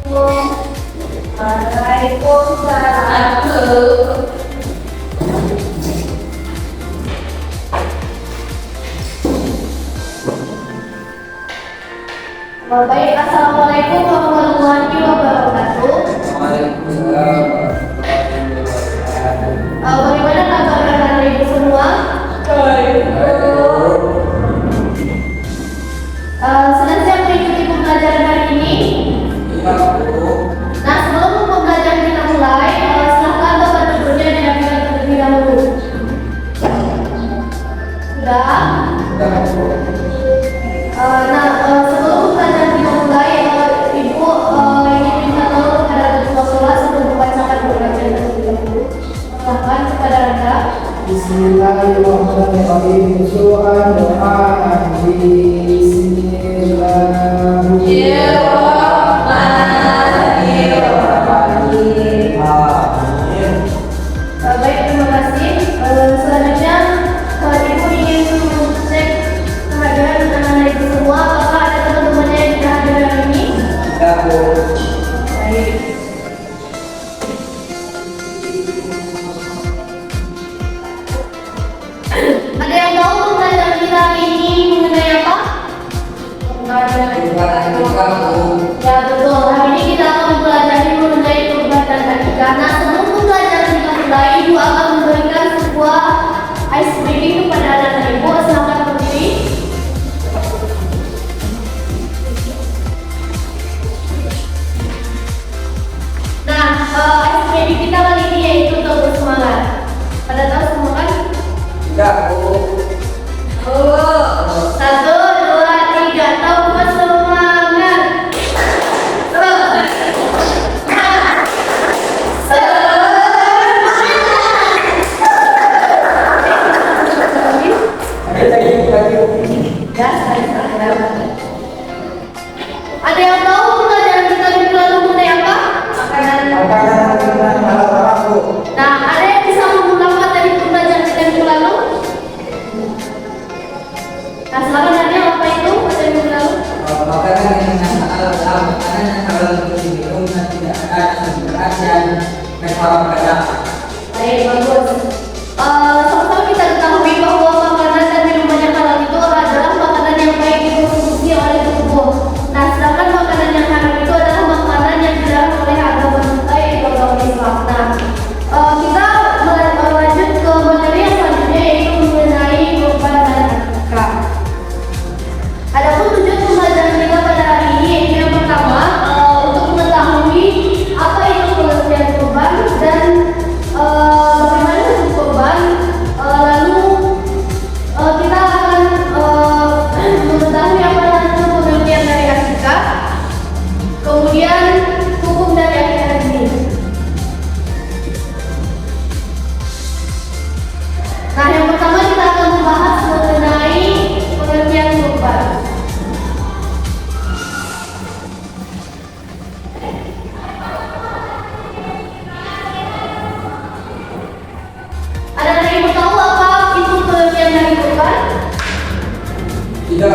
Waalaikumsalam. Baik, assalamualaikum warahmatullahi wabarakatuh. Waalaikumsalam. Bagaimana kabar anak-anak ibu semua? Senang siap mengikuti pembelajaran hari ini. Nah, sebelum pembelajaran kita mulai, silakan Bapak duduknya dirapikan terlebih dahulu. Sudah? Sebelum pembelajaran kita mulai, Ibu ingin minta tolong kepada ketua kelas untuk membacakan pembelajaran terlebih dahulu. Silakan kepada Anda. Bismillahirrahmanirrahim. Surah doa Baik, terima kasih. Selanjutnya, Ibu ingin cek kehadiran anak-anak ibu semua. Apakah ada teman-temannya yang tidak hadir hari ini? Baik. Ada yang tahu pembelajaran kita hari ini mengenai apa? Ya betul. Hari ini kita akan mempelajari mengenai perbuatan akikah. Nah, sebelum pembelajaran kita mulai, Ibu akan memberikan sebuah ice breaking kepada anak-anak Ibu. Silakan berdiri. Nah, ice breaking kita kali ini yaitu untuk bersemangat. Pada tahu semua kan? Satu, dua, tiga, tahu bersemangat. Ada yang tahu pelajaran kita minggu lalu mengenai apa? Nah, ada yang bisa mengulang materi pembelajaran kita minggu lalu? Nah, silakan Daniel, apa itu materi minggu lalu? Makanan yang makanan yang halal untuk diminum dan tidak ada berat dan berfaedah. Baik, bagus. Sama-sama kita ketahui bahwa makanan dan minuman yang halal itu adalah makanan yang baik dikonsumsi oleh tubuh. Nah, sedangkan makanan yang haram itu adalah makanan yang dilarang oleh agama kita, yaitu agama Islam. Nah, kita lanjut ke materi yang selanjutnya, yaitu mengenai kurban dan akikah. Adapun tujuan pembelajaran kita pada hari ini yaitu yang pertama, untuk mengetahui apa itu pengertian kurban dan bagaimana bentuk kurban. Lalu kita akan mengetahui apa itu pengertian dari akikah, kemudian hukum dari akikah ini. Nah, yang pertama kita akan membahas mengenai pengertian kurban. Ada yang mau tahu apa itu pengertian dari kurban? Tidak.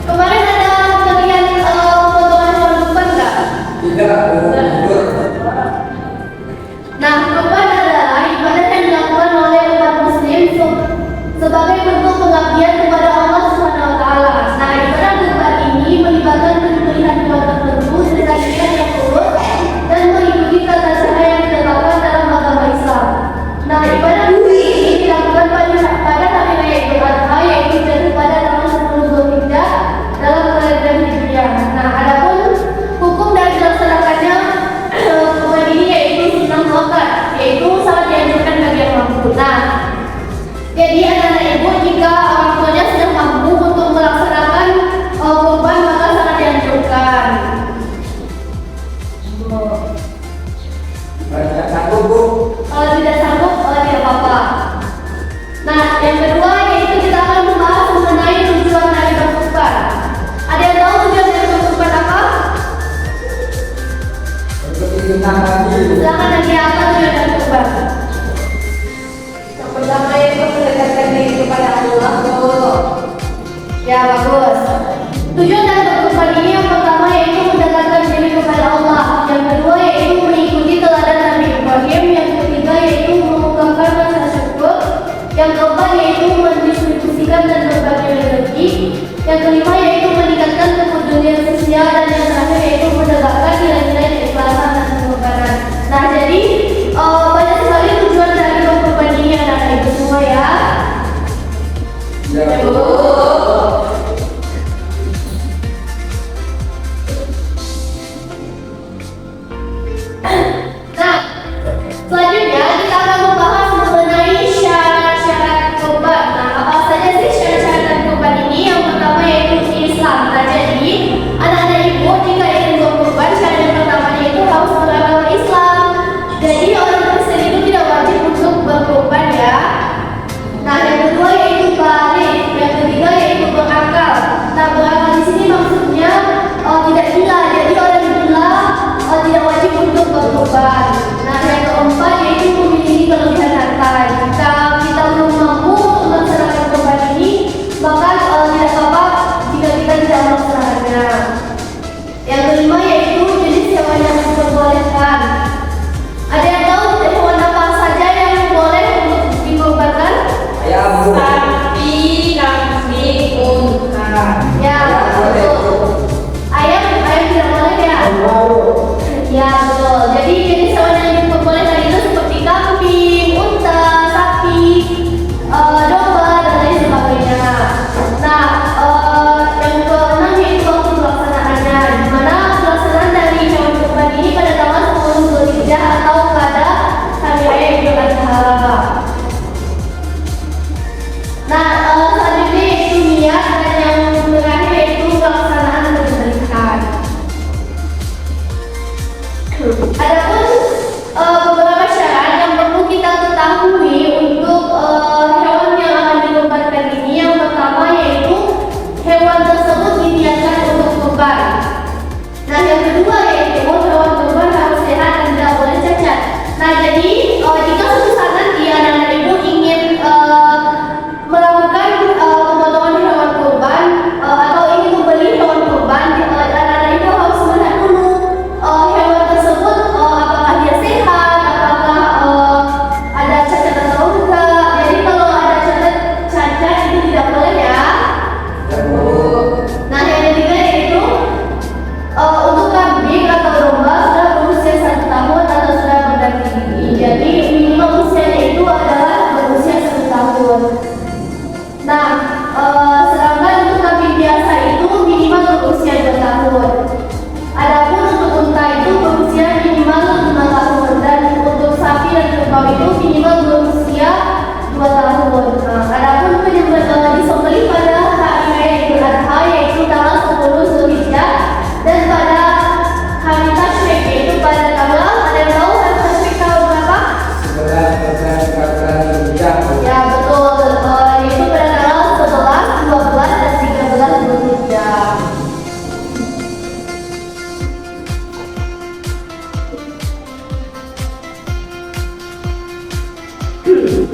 Kemarin ada kalian potongan hewan kurban nggak? Tidak. Nah, kurban adalah ibadah yang dilakukan oleh umat muslim sebagai bentuk pengabdian kepada Allah Subhanahu wa taala. Nah, ibadah kurban ini melibatkan penyembelihan hewan tertentu dengan niat yang tulus dan mengikuti tata cara yang ditetapkan dalam agama Islam. Nah, ibadah ini dilakukan pada hari raya Idul Adha, yaitu jatuh pada tanggal 10 Zulhijjah dalam kalender Hijriah. Nah, adapun hukum dari dilaksanakannya kurban ini yaitu sunnah muakkad, yaitu sangat dianjurkan bagi yang mampu. Nah, jadi anak-anak ibu, jika orang tuanya sudah mampu untuk melaksanakan kurban, maka sangat dianjurkan. Tidak sanggup, Bu. Kalau tidak sanggup, tidak apa-apa. Nah, yang kedua yaitu kita akan membahas mengenai tujuan dari berkurban. Ada yang tahu tujuan dari berkurban apa? Untuk dikenang lagi. Silakan nanti apa tujuan dari berkurban? Yang pertama yaitu mendekatkan diri kepada Allah. Ya, bagus. Tujuan dari berkurban ini yang pertama yaitu mendekatkan diri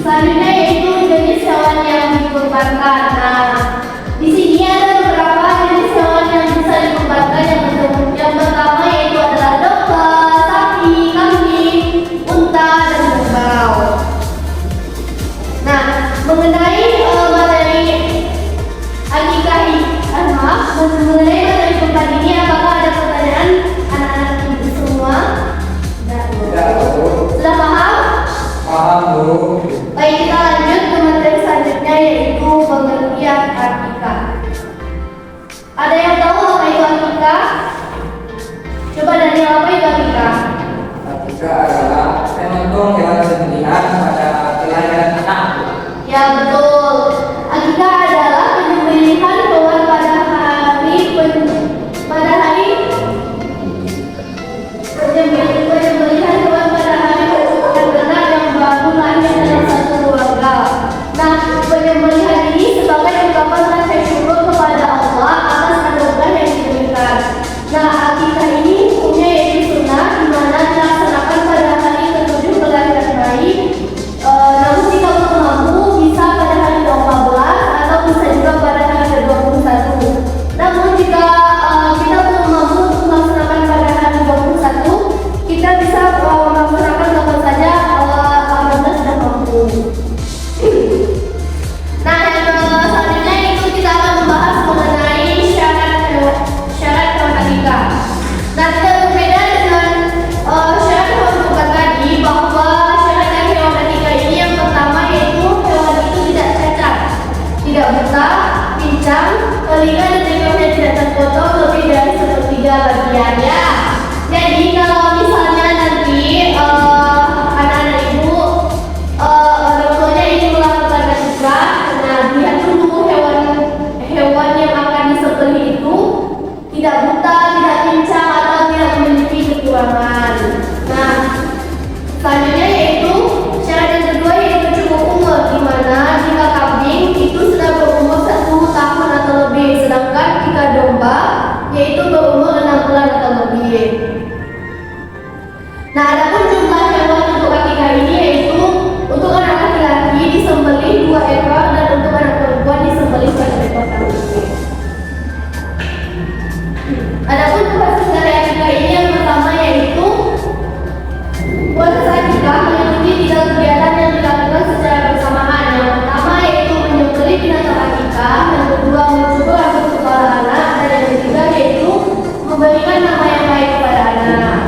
Selanjutnya yaitu jenis hewan yang dikurbankan. Nah, di sini ada beberapa jenis hewan yang bisa dikurbankan. Yang pertama yaitu adalah domba, sapi, kambing, unta, dan kerbau. Nah, mengenai materi akikah mengenai materi kurban ini, apakah ada pertanyaan anak-anak ibu semua? Sudah paham? Paham, Bu. Baik, kita lanjut ke materi selanjutnya yaitu pengertian akikah. Ada yang tahu apa itu akikah? Coba dari apa itu akikah? Akikah adalah memotong hewan sembelihan pada kelahiran anak. Ya betul. Akikah adalah penyembelihan hewan pada hari penyembelihan hewan pada hari anak yang baru lahir dalam satu keluarga. Nah, penyembelihan ini sebagai ungkapan rasa syukur kepada Allah atas anugerah yang diberikan. Nah, akikah ini hukumnya yaitu sunnah, di mana dilaksanakan pada hari ke-7 kelahiran bayi. Namun jika belum mampu bisa pada hari ke-14 atau bisa juga pada hari ke-21. Namun jika kita belum mampu untuk melaksanakan pada hari 21, kita bisa melaksanakan kapan saja apabila sudah mampu. Nah, yang selanjutnya itu kita akan membahas mengenai syarat hewan akikah. Nah, tidak berbeda dengan syarat hewan kurban tadi, bahwa syarat hewan akikah ini yang pertama yaitu hewan itu tidak cacat, tidak buta, pincang, telinga dan ekornya tidak terpotong lebih dari 1/3 bagiannya. Jadi kalau misalnya nanti anak-anak ibu orang tuanya ingin melakukan akikah, nah lihat dulu hewan yang akan disembelih itu tidak buta, tidak pincang atau tidak memiliki kekurangan. Nah, selanjutnya yaitu syarat yang kedua yaitu cukup umur, di mana jika kambing itu sudah berumur 1 tahun atau lebih, sedangkan jika domba yaitu berumur 6 bulan atau lebih. Nah, adapun jumlah hewan untuk akikah ini yaitu untuk anak laki-laki disembelih 2 ekor dan untuk anak perempuan disembelih 1 ekor kambing. Adapun proses dari akikah ini yang pertama yaitu proses akikah meliputi 3 kegiatan yang dilakukan secara bersamaan. Yang pertama yaitu menyembelih binatang akikah, yang kedua mencukur rambut kepala anak, dan yang ketiga yaitu memberikan nama yang baik kepada anak.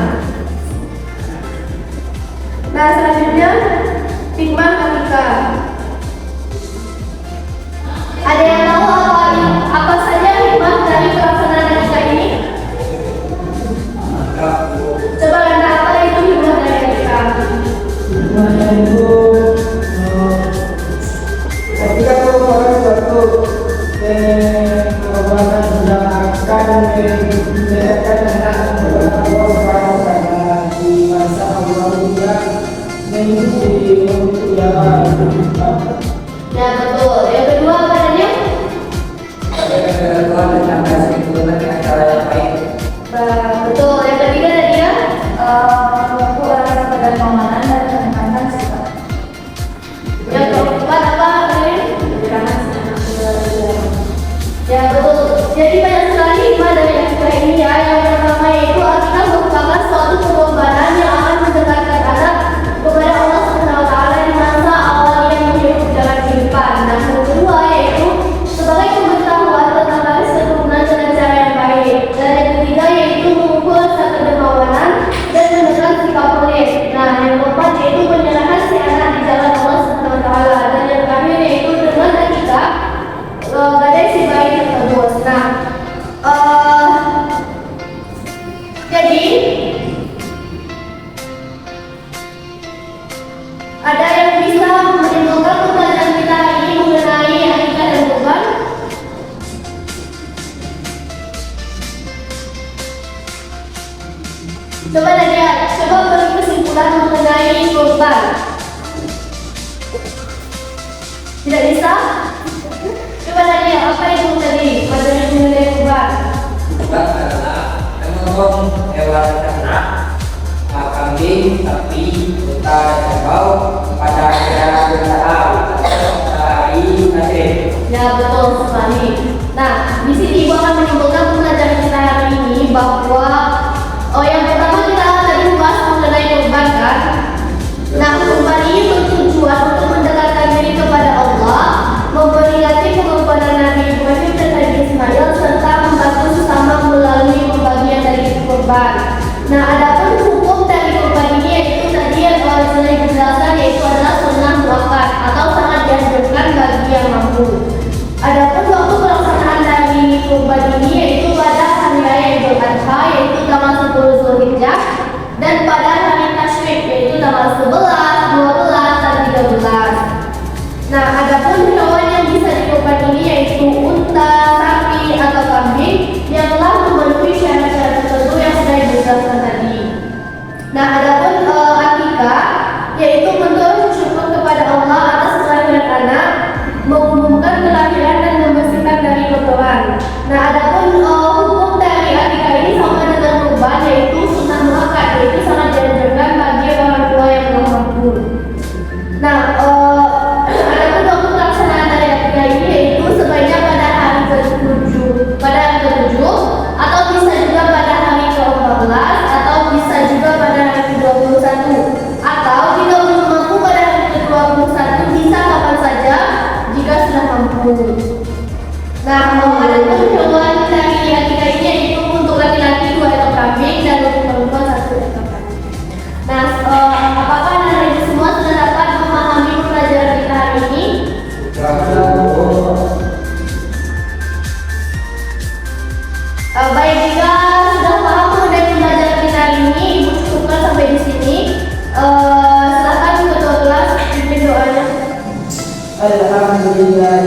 Nah, selanjutnya hikmah akikah. Ada yang tahu apa saja hikmah dari pelaksanaan akikah ini? Coba Anda, apa itu hikmah dari akikah? Hikmahnya itu ketika merupakan suatu pengorbanan sudah akan menjadikan anak kepada Allah karena di masa Allah juga mengikuti yang Ya betul. Yang kedua apa tadi? Yang kedua tentang kasih keturunan dengan cara yang baik. Betul. Yang ketiga tadi ya orang kepada pemahaman dan menekankan sikap. Yang keempat apa tadi? Ya betul. Jadi banyak sekali hikmah dari akikah ini ya. Yang pertama yaitu akikah merupakan suatu pengorbanan yang akan mendekatkan anak kepada Allah Subhanahu wa taala di masa awal yang menghidup jalan kehidupan. Dan yang kedua yaitu sebagai pengetahuan tentang garis keturunan dengan cara yang baik. Dan yang ketiga yaitu mengukur rasa kedermawanan dan menekan sikap pelit. Nah, yang keempat yaitu menyerahkan si anak di jalan Allah Subhanahu wa taala. Dan yang terakhir yaitu dengan akikah gadai si bayi tersebut. Nah, jadi ada yang bisa menimbulkan pertanyaan kita ini mengenai akikah dan kurban? Coba Nadia, coba beri kesimpulan mengenai kurban. Tidak bisa? Coba Nadia, apa itu tadi materi mengenai kurban? Kurban adalah memotong hewan ternak, kambing, kambing, sapi, unta, dan kerbau pada akhirnya bertahan dari nasib. Ya, betul sekali. Nah, di sini Ibu akan menyimpulkan pelajaran kita hari ini bahwa yang pertama kita tadi membahas mengenai kurban kan. Nah, kurban ini bertujuan untuk mendekatkan diri kepada Allah, memperingati pengorbanan Nabi Ibrahim dan Nabi Ismail serta membantu sesama melalui pembagian dari kurban. Nah, adapun hukum dari kurban ini yaitu tadi yang sudah dijelaskan, yaitu adalah sunnah muakkad atau sangat dianjurkan bagi yang mampu. Adapun waktu pelaksanaan dari kurban ini yaitu pada hari raya Idul Adha yaitu tanggal 10 Zulhijjah dan pada hari Tasyrik yaitu tanggal 11, 12 dan 13. Nah, adapun hewan yang bisa dikurban ini yaitu unta, sapi atau kambing yang telah memenuhi syarat-syarat tertentu yang sudah dijelaskan tadi. Nah, adapun akikah yaitu bentuk syukur kepada Allah atas kelahiran anak, mengumumkan kelahiran dan membersihkan dari kotoran. Nah, adapun hukum dari akikah ini sama dengan kurban yaitu sunnah muakkad, yaitu sangat dianjurkan bagi orang tua yang belum mampu. Nah, adapun waktu pelaksanaan dari akikah ini yaitu sebaiknya pada hari ke-7, atau bisa juga pada hari ke-14, atau bisa juga pada hari ke-21, atau jika belum mampu pada hari ke-21 bisa kapan saja jika sudah mampu. Nah, adapun hewan dari akikah ini yaitu untuk laki-laki 2 ekor kambing dan untuk perempuan 1 ekor kambing. Nah, apakah dari semua sudah dapat memahami pelajaran kita hari ini? Baik, jika sudah paham mengenai pelajaran kita hari ini, Ibu cukupkan sampai di sini. Silakan ketua kelas pimpin doanya. Alhamdulillah